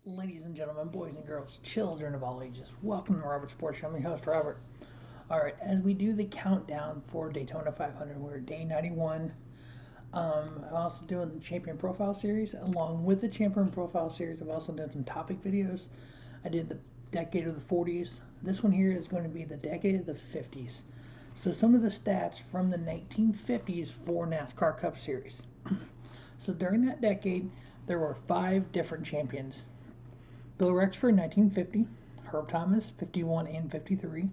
Ladies and gentlemen, boys and girls, children of all ages, welcome to Robert Sports Show. I'm your host, Robert. All right, as we do the countdown for Daytona 500, we're at day 91. I'm also doing the Champion Profile Series. Along with the Champion Profile Series, I've also done some topic videos. I did the decade of the 40s. This one here is going to be the decade of the 50s. So some of the stats from the 1950s for NASCAR Cup Series. So during that decade, there were 5 different champions. Bill Rexford, 1950, Herb Thomas, 51 and 53,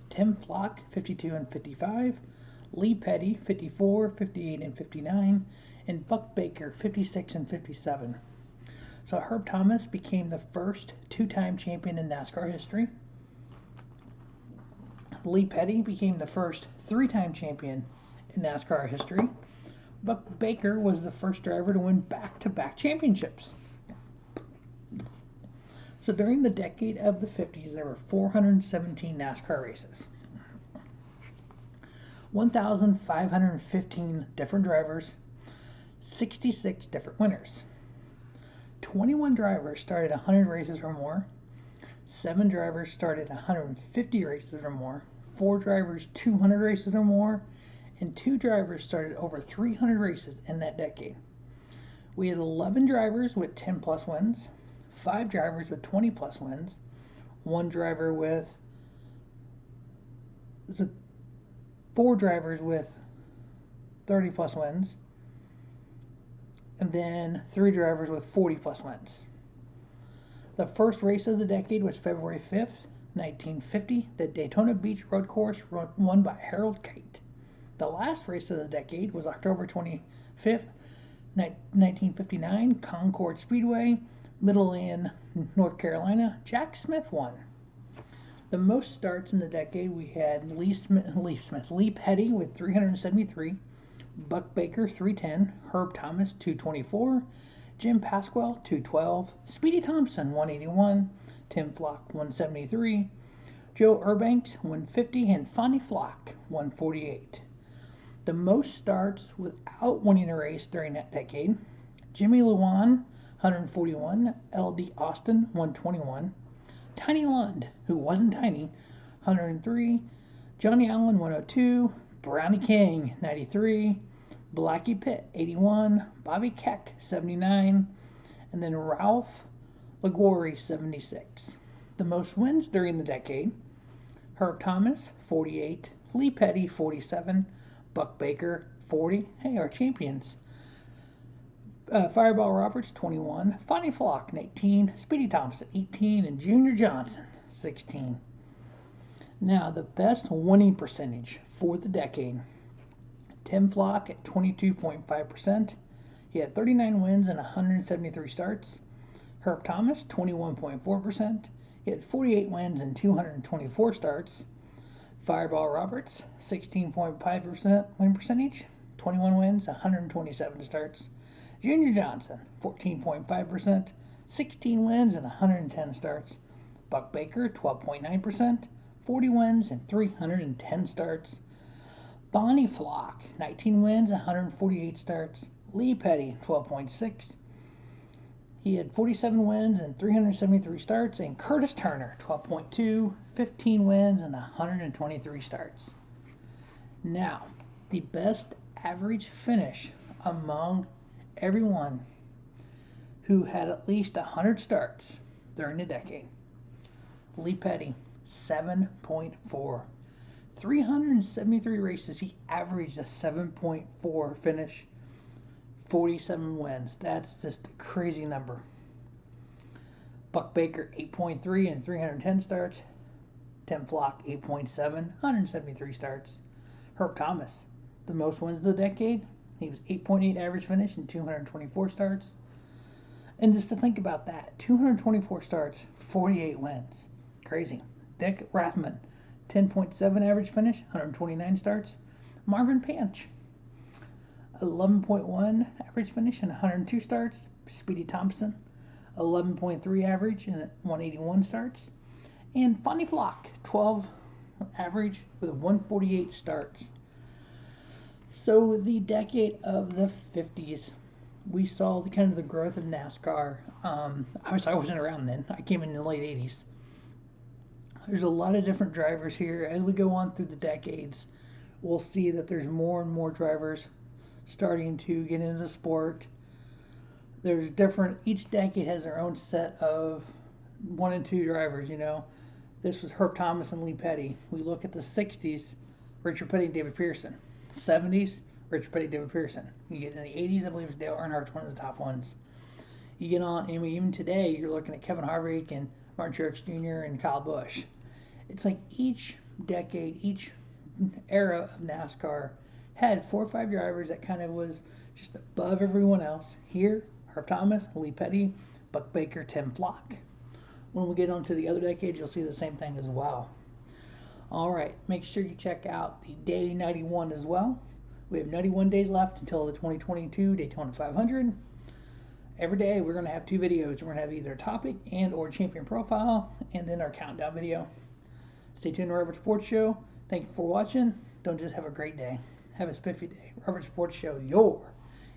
Tim Flock, 52 and 55, Lee Petty, 54, 58 and 59, and Buck Baker, 56 and 57. So Herb Thomas became the first 2-time champion in NASCAR history. Lee Petty became the first 3-time champion in NASCAR history. Buck Baker was the first driver to win back-to-back championships. So during the decade of the 50s, there were 417 NASCAR races, 1,515 different drivers, 66 different winners. 21 drivers started 100 races or more, 7 drivers started 150 races or more, 4 drivers 200 races or more, and 2 drivers started over 300 races in that decade. We had 11 drivers with 10 plus wins, 5 drivers with 20 plus wins, 4 drivers with 30 plus wins, and then 3 drivers with 40 plus wins. The first race of the decade was February 5th, 1950, the Daytona Beach Road Course, won by Harold Kite. The last race of the decade was October 25th, 1959, Concord Speedway, Midland, North Carolina. Jack Smith won. The most starts in the decade, we had Lee Petty with 373, Buck Baker 310, Herb Thomas 224, Jim Pasquale 212, Speedy Thompson 181, Tim Flock 173, Joe Urbanks 150, and Fonny Flock 148. The most starts without winning a race during that decade, Jimmy Lewan 141, L.D. Austin 121, Tiny Lund, who wasn't tiny, 103, Johnny Allen 102, Brownie King 93, Blackie Pitt 81, Bobby Keck 79, and then Ralph Liguori 76. The most wins during the decade, Herb Thomas 48, Lee Petty 47, Buck Baker 40, hey, our champions. Fireball Roberts 21, Fonny Flock 18, Speedy Thompson 18, and Junior Johnson 16. Now the best winning percentage for the decade, Tim Flock at 22.5%. He had 39 wins and 173 starts. Herb Thomas 21.4%. He had 48 wins and 224 starts. Fireball Roberts 16.5% win percentage, 21 wins, 127 starts. Junior Johnson, 14.5%, 16 wins and 110 starts. Buck Baker, 12.9%, 40 wins and 310 starts. Bonnie Flock, 19 wins, 148 starts. Lee Petty, 12.6. He had 47 wins and 373 starts. And Curtis Turner, 12.2, 15 wins and 123 starts. Now, the best average finish among everyone who had at least 100 starts during the decade. Lee Petty, 7.4. 373 races, he averaged a 7.4 finish, 47 wins. That's just a crazy number. Buck Baker, 8.3 and 310 starts. Tim Flock, 8.7, 173 starts. Herb Thomas, the most wins of the decade. He was 8.8 average finish and 224 starts. And just to think about that, 224 starts, 48 wins. Crazy. Dick Rathman, 10.7 average finish, 129 starts. Marvin Panch, 11.1 average finish and 102 starts. Speedy Thompson, 11.3 average and 181 starts. And Fonny Flock, 12 average with 148 starts. So the decade of the 50s we saw the kind of the growth of NASCAR. Obviously, I wasn't around then. I came in the late '80s. There's a lot of different drivers here. As we go on through the decades, we'll see that there's more and more drivers starting to get into the sport. There's different. Each decade has their own set of 1 and 2 drivers. This was Herb Thomas and Lee Petty. We look at the '60s, Richard Petty and David Pearson. '70s, Richard Petty, David Pearson. You get in the '80s, I believe it's Dale Earnhardt's one of the top ones. You get on, I mean, even today, you're looking at Kevin Harvick and Martin Truex Jr. and Kyle Busch. It's like each decade, each era of NASCAR had 4 or 5 drivers that kind of was just above everyone else. Here, Herb Thomas, Lee Petty, Buck Baker, Tim Flock. When we get on to the other decades, you'll see the same thing as well. All right, make sure you check out the Day 91 as well. We have 91 days left until the 2022 Daytona 500. Every day we're going to have 2 videos. We're going to have either a topic and or champion profile, and then our countdown video. Stay tuned to Robert Sports Show. Thank you for watching. Don't just have a great day. Have a spiffy day. Robert Sports Show, your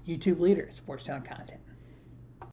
YouTube leader in sports channel content.